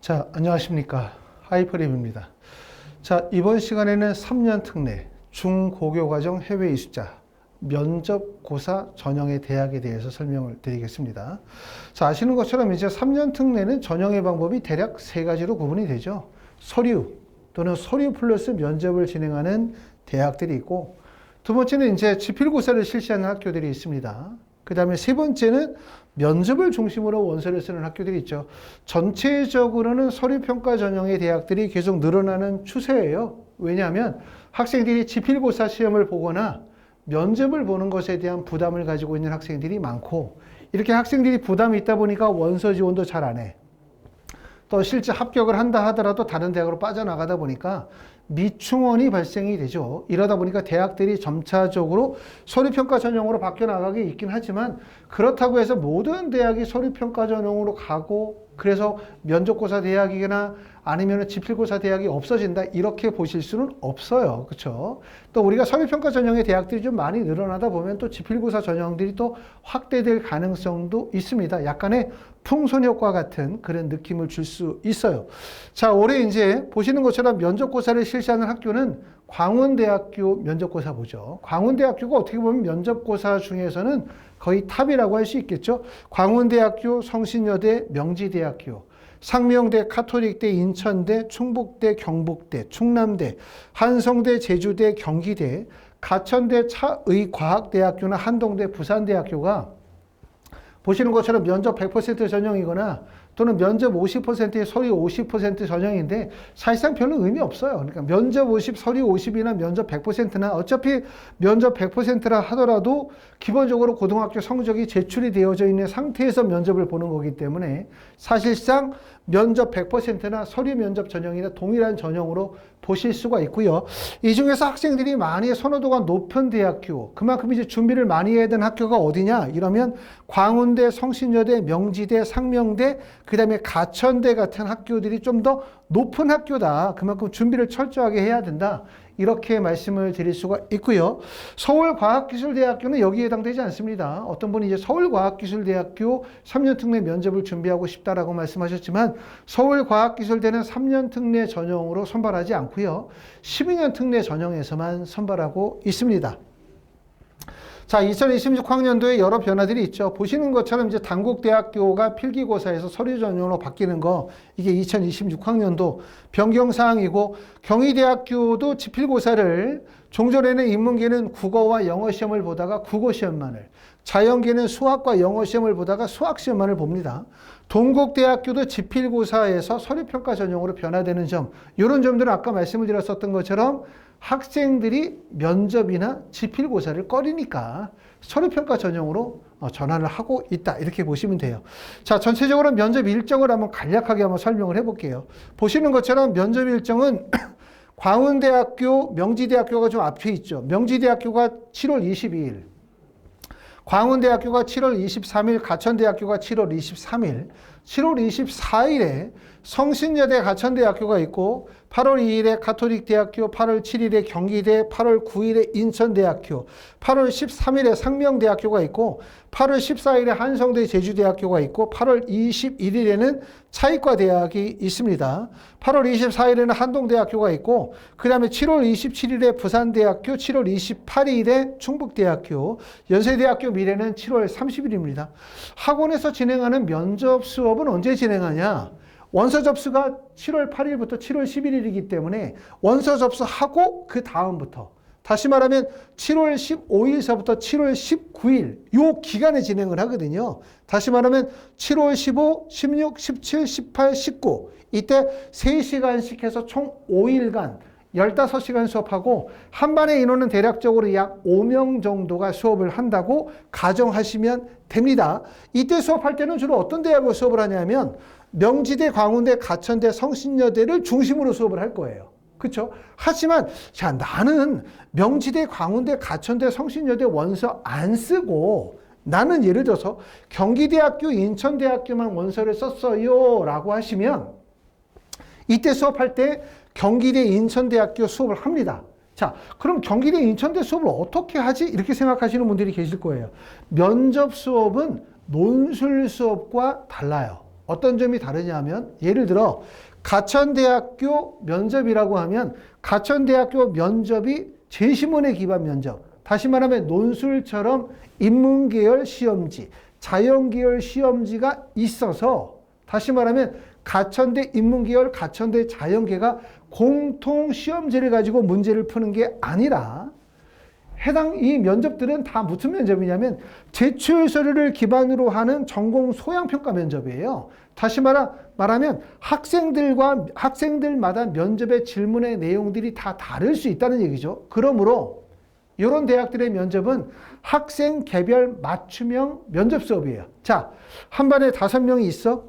자, 안녕하십니까. 하이퍼립입니다. 자, 이번 시간에는 3년 특례 중고교과정 해외 이수자 면접고사 전형의 대학에 대해서 설명을 드리겠습니다. 자, 아시는 것처럼 이제 3년 특례는 전형의 방법이 대략 세 가지로 구분이 되죠. 서류 또는 서류 플러스 면접을 진행하는 대학들이 있고, 두 번째는 이제 지필고사를 실시하는 학교들이 있습니다. 그 다음에 세 번째는 면접을 중심으로 원서를 쓰는 학교들이 있죠. 전체적으로는 서류평가 전형의 대학들이 계속 늘어나는 추세예요. 왜냐하면 학생들이 지필고사 시험을 보거나 면접을 보는 것에 대한 부담을 가지고 있는 학생들이 많고, 이렇게 학생들이 부담이 있다 보니까 원서 지원도 잘 안 해. 또 실제 합격을 한다 하더라도 다른 대학으로 빠져나가다 보니까 미충원이 발생이 되죠. 이러다 보니까 대학들이 점차적으로 서류평가 전형으로 바뀌어 나가게 있긴 하지만, 그렇다고 해서 모든 대학이 서류평가 전형으로 가고 그래서 면접고사 대학이거나 아니면 지필고사 대학이 없어진다, 이렇게 보실 수는 없어요. 그렇죠? 또 우리가 서류평가 전형의 대학들이 좀 많이 늘어나다 보면 또 지필고사 전형들이 또 확대될 가능성도 있습니다. 약간의 풍선효과 같은 그런 느낌을 줄 수 있어요. 자, 올해 이제 보시는 것처럼 면접고사를 실시하는 학교는 광운대학교 면접고사 보죠. 광운대학교가 어떻게 보면 면접고사 중에서는 거의 탑이라고 할 수 있겠죠. 광운대학교, 성신여대, 명지대학교, 상명대, 카톨릭대, 인천대, 충북대, 경북대, 충남대, 한성대, 제주대, 경기대, 가천대, 차의과학대학교나 한동대, 부산대학교가 보시는 것처럼 면접 100% 전형이거나 또는 면접 50%에 서류 50% 전형인데 사실상 별로 의미 없어요. 그러니까 면접 50, 서류 50이나 면접 100%나 어차피 면접 100%라 하더라도 기본적으로 고등학교 성적이 제출이 되어져 있는 상태에서 면접을 보는 거기 때문에 사실상 면접 100%나 서류 면접 전형이나 동일한 전형으로 보실 수가 있고요. 이 중에서 학생들이 많이 선호도가 높은 대학교, 그만큼 이제 준비를 많이 해야 되는 학교가 어디냐 이러면 광운대, 성신여대, 명지대, 상명대, 그 다음에 가천대 같은 학교들이 좀 더 높은 학교다. 그만큼 준비를 철저하게 해야 된다. 이렇게 말씀을 드릴 수가 있고요. 서울과학기술대학교는 여기에 해당되지 않습니다. 어떤 분이 이제 서울과학기술대학교 3년 특례 면접을 준비하고 싶다라고 말씀하셨지만, 서울과학기술대는 3년 특례 전형으로 선발하지 않고요. 12년 특례 전형에서만 선발하고 있습니다. 자, 2026학년도에 여러 변화들이 있죠. 보시는 것처럼 이제 단국대학교가 필기고사에서 서류 전형으로 바뀌는 거, 이게 2026학년도 변경사항이고, 경희대학교도 지필고사를 종전에는 인문계는 국어와 영어 시험을 보다가 국어 시험만을, 자연계는 수학과 영어 시험을 보다가 수학 시험만을 봅니다. 동국대학교도 지필고사에서 서류평가 전형으로 변화되는 점, 이런 점들은 아까 말씀을 드렸었던 것처럼 학생들이 면접이나 지필고사를 꺼리니까 서류평가 전형으로 전환을 하고 있다, 이렇게 보시면 돼요. 자, 전체적으로 면접 일정을 한번 간략하게 한번 설명을 해볼게요. 보시는 것처럼 면접 일정은 광운대학교, 명지대학교가 좀 앞에 있죠. 명지대학교가 7월 22일, 광운대학교가 7월 23일, 가천대학교가 7월 23일, 7월 24일에 성신여대 가천대학교가 있고, 8월 2일에 가톨릭대학교, 8월 7일에 경기대, 8월 9일에 인천대학교, 8월 13일에 상명대학교가 있고, 8월 14일에 한성대 제주대학교가 있고, 8월 21일에는 차의과대학이 있습니다. 8월 24일에는 한동대학교가 있고, 그 다음에 7월 27일에 부산대학교, 7월 28일에 충북대학교, 연세대학교 미래는 7월 30일입니다. 학원에서 진행하는 면접 수업은 언제 진행하냐? 원서 접수가 7월 8일부터 7월 11일이기 때문에 원서 접수하고 그 다음부터, 다시 말하면 7월 15일서부터 7월 19일 요 기간에 진행을 하거든요. 다시 말하면 7월 15, 16, 17, 18, 19 이때 3시간씩 해서 총 5일간 15시간 수업하고, 한 반의 인원은 대략적으로 약 5명 정도가 수업을 한다고 가정하시면 됩니다. 이때 수업할 때는 주로 어떤 대학을 수업을 하냐면 명지대, 광운대, 가천대, 성신여대를 중심으로 수업을 할 거예요. 그렇죠? 하지만 자, 나는 명지대, 광운대, 가천대, 성신여대 원서 안 쓰고 나는 예를 들어서 경기대학교, 인천대학교만 원서를 썼어요 라고 하시면, 이때 수업할 때 경기대, 인천대학교 수업을 합니다. 자, 그럼 경기대, 인천대 수업을 어떻게 하지? 이렇게 생각하시는 분들이 계실 거예요. 면접 수업은 논술 수업과 달라요. 어떤 점이 다르냐 하면 예를 들어 가천대학교 면접이라고 하면 가천대학교 면접이 제시문에 기반 면접, 다시 말하면 논술처럼 인문계열 시험지, 자연계열 시험지가 있어서 다시 말하면 가천대 인문계열, 가천대 자연계가 공통 시험지를 가지고 문제를 푸는 게 아니라 해당 이 면접들은 다 무슨 면접이냐면 제출 서류를 기반으로 하는 전공 소양 평가 면접이에요. 다시 말하면 학생들마다 면접의 질문의 내용들이 다 다를 수 있다는 얘기죠. 그러므로 이런 대학들의 면접은 학생 개별 맞춤형 면접 수업이에요. 자, 한 반에 5명이 있어.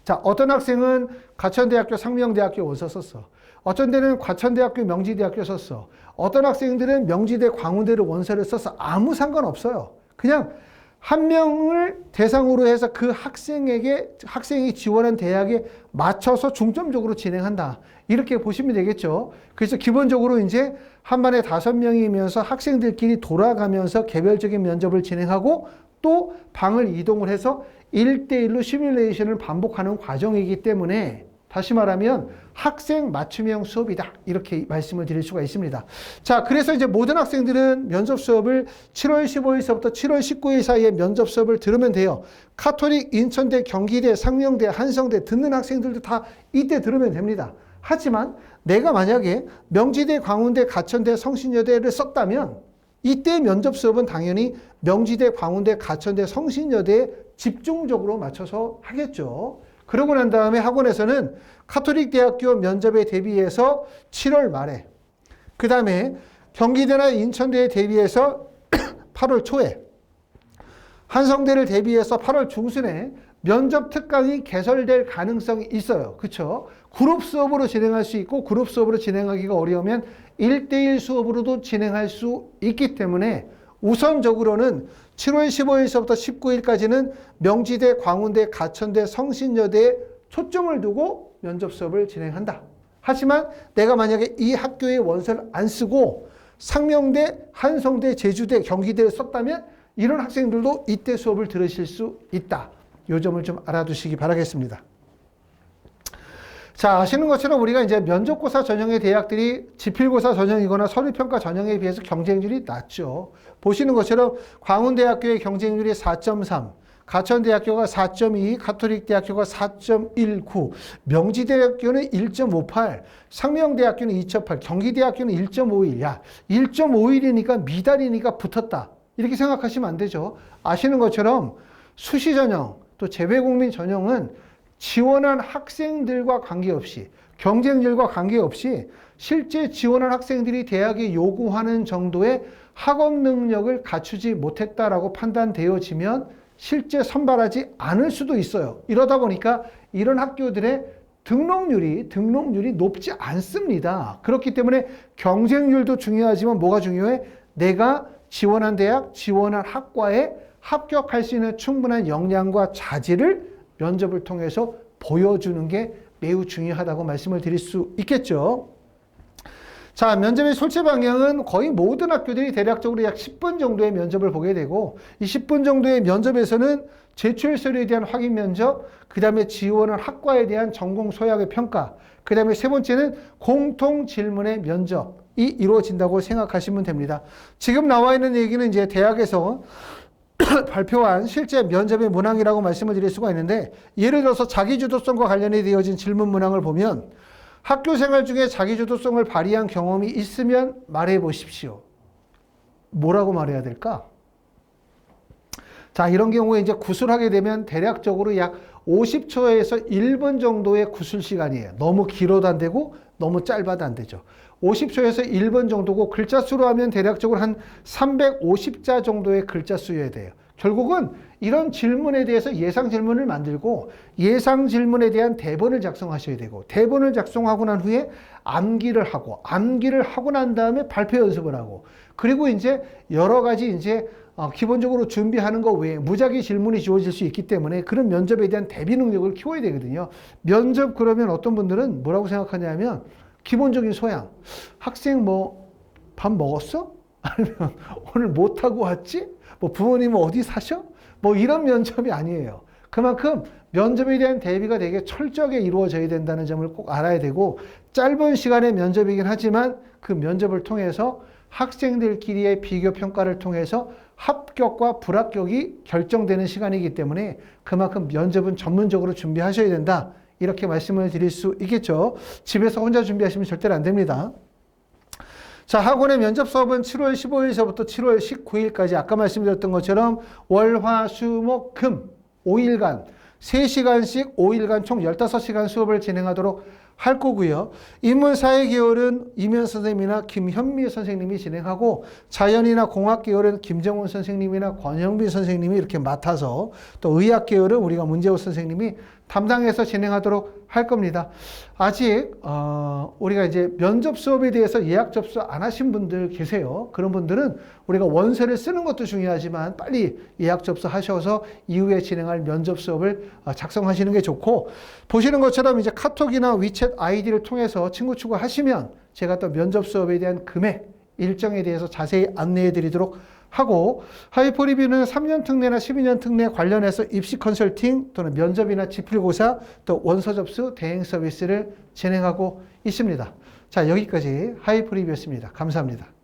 자, 어떤 학생은 가천대학교 상명대학교 원서 썼어. 어떤 데는 과천대학교 명지대학교 썼어. 어떤 학생들은 명지대 광운대를 원서를 썼어. 아무 상관없어요. 그냥 한 명을 대상으로 해서 그 학생이 지원한 대학에 맞춰서 중점적으로 진행한다. 이렇게 보시면 되겠죠. 그래서 기본적으로 이제 한 반에 5명이면서 학생들끼리 돌아가면서 개별적인 면접을 진행하고 또 방을 이동을 해서 1대1로 시뮬레이션을 반복하는 과정이기 때문에 다시 말하면 학생 맞춤형 수업이다. 이렇게 말씀을 드릴 수가 있습니다. 자, 그래서 이제 모든 학생들은 면접 수업을 7월 15일서부터 7월 19일 사이에 면접 수업을 들으면 돼요. 카톨릭, 인천대, 경기대, 상명대, 한성대 듣는 학생들도 다 이때 들으면 됩니다. 하지만 내가 만약에 명지대, 광운대, 가천대, 성신여대를 썼다면 이때 면접 수업은 당연히 명지대, 광운대, 가천대, 성신여대에 집중적으로 맞춰서 하겠죠. 그러고 난 다음에 학원에서는 카톨릭 대학교 면접에 대비해서 7월 말에, 그 다음에 경기대나 인천대에 대비해서 8월 초에, 한성대를 대비해서 8월 중순에 면접 특강이 개설될 가능성이 있어요. 그렇죠? 그룹 수업으로 진행할 수 있고 그룹 수업으로 진행하기가 어려우면 1대1 수업으로도 진행할 수 있기 때문에 우선적으로는 7월 15일서부터 19일까지는 명지대, 광운대, 가천대, 성신여대에 초점을 두고 면접 수업을 진행한다. 하지만 내가 만약에 이 학교의 원서를 안 쓰고 상명대, 한성대, 제주대, 경기대를 썼다면 이런 학생들도 이때 수업을 들으실 수 있다. 이 점을 좀 알아두시기 바라겠습니다. 자, 아시는 것처럼 우리가 이제 면접고사 전형의 대학들이 지필고사 전형이거나 서류평가 전형에 비해서 경쟁률이 낮죠. 보시는 것처럼 광운대학교의 경쟁률이 4.3, 가천대학교가 4.2, 가톨릭대학교가 4.19, 명지대학교는 1.58, 상명대학교는 2.8, 경기대학교는 1.51. 야, 1.51이니까 미달이니까 붙었다. 이렇게 생각하시면 안 되죠. 아시는 것처럼 수시 전형, 또 재외국민 전형은 지원한 학생들과 관계없이, 경쟁률과 관계없이 실제 지원한 학생들이 대학에 요구하는 정도의 학업 능력을 갖추지 못했다라고 판단되어지면 실제 선발하지 않을 수도 있어요. 이러다 보니까 이런 학교들의 등록률이 높지 않습니다. 그렇기 때문에 경쟁률도 중요하지만 뭐가 중요해? 내가 지원한 대학, 지원한 학과에 합격할 수 있는 충분한 역량과 자질을 면접을 통해서 보여주는 게 매우 중요하다고 말씀을 드릴 수 있겠죠. 자, 면접의 솔체 방향은 거의 모든 학교들이 대략적으로 약 10분 정도의 면접을 보게 되고 이 10분 정도의 면접에서는 제출 서류에 대한 확인 면접, 그 다음에 지원한 학과에 대한 전공 소양의 평가, 그 다음에 세 번째는 공통 질문의 면접이 이루어진다고 생각하시면 됩니다. 지금 나와 있는 얘기는 이제 대학에서 발표한 실제 면접의 문항이라고 말씀을 드릴 수가 있는데 예를 들어서 자기주도성과 관련이 되어진 질문 문항을 보면 학교 생활 중에 자기주도성을 발휘한 경험이 있으면 말해 보십시오. 뭐라고 말해야 될까? 자, 이런 경우에 이제 구술하게 되면 대략적으로 약 50초에서 1분 정도의 구술 시간이에요. 너무 길어도 안 되고 너무 짧아도 안 되죠. 50초에서 1분 정도고 글자 수로 하면 대략적으로 한 350자 정도의 글자 수여야 돼요. 결국은 이런 질문에 대해서 예상 질문을 만들고 예상 질문에 대한 대본을 작성하셔야 되고 대본을 작성하고 난 후에 암기를 하고 난 다음에 발표 연습을 하고 그리고 이제 여러 가지 이제 기본적으로 준비하는 것 외에 무작위 질문이 주어질 수 있기 때문에 그런 면접에 대한 대비 능력을 키워야 되거든요. 면접 그러면 어떤 분들은 뭐라고 생각하냐면 기본적인 소양. 학생 뭐 밥 먹었어? 아니면 오늘 뭐 타고 왔지? 뭐 부모님은 어디 사셔? 뭐 이런 면접이 아니에요. 그만큼 면접에 대한 대비가 되게 철저하게 이루어져야 된다는 점을 꼭 알아야 되고, 짧은 시간의 면접이긴 하지만 그 면접을 통해서 학생들끼리의 비교 평가를 통해서 합격과 불합격이 결정되는 시간이기 때문에 그만큼 면접은 전문적으로 준비하셔야 된다. 이렇게 말씀을 드릴 수 있겠죠. 집에서 혼자 준비하시면 절대로 안 됩니다. 자, 학원의 면접 수업은 7월 15일서부터 7월 19일까지 아까 말씀드렸던 것처럼 월, 화, 수, 목, 금 5일간 3시간씩 5일간 총 15시간 수업을 진행하도록 할 거고요. 인문사회 계열은 이면 선생님이나 김현미 선생님이 진행하고, 자연이나 공학 계열은 김정훈 선생님이나 권영빈 선생님이 이렇게 맡아서, 또 의학 계열은 우리가 문재호 선생님이 담당해서 진행하도록 할 겁니다. 아직 우리가 이제 면접 수업에 대해서 예약 접수 안 하신 분들 계세요. 그런 분들은 우리가 원서를 쓰는 것도 중요하지만 빨리 예약 접수하셔서 이후에 진행할 면접 수업을 작성하시는 게 좋고, 보시는 것처럼 이제 카톡이나 위챗 아이디를 통해서 친구 추가하시면 제가 또 면접 수업에 대한 금액, 일정에 대해서 자세히 안내해 드리도록 하고, 하이퍼리뷰는 3년 특례나 12년 특례 관련해서 입시 컨설팅 또는 면접이나 지필고사 또 원서 접수 대행 서비스를 진행하고 있습니다. 자, 여기까지 하이퍼리뷰였습니다. 감사합니다.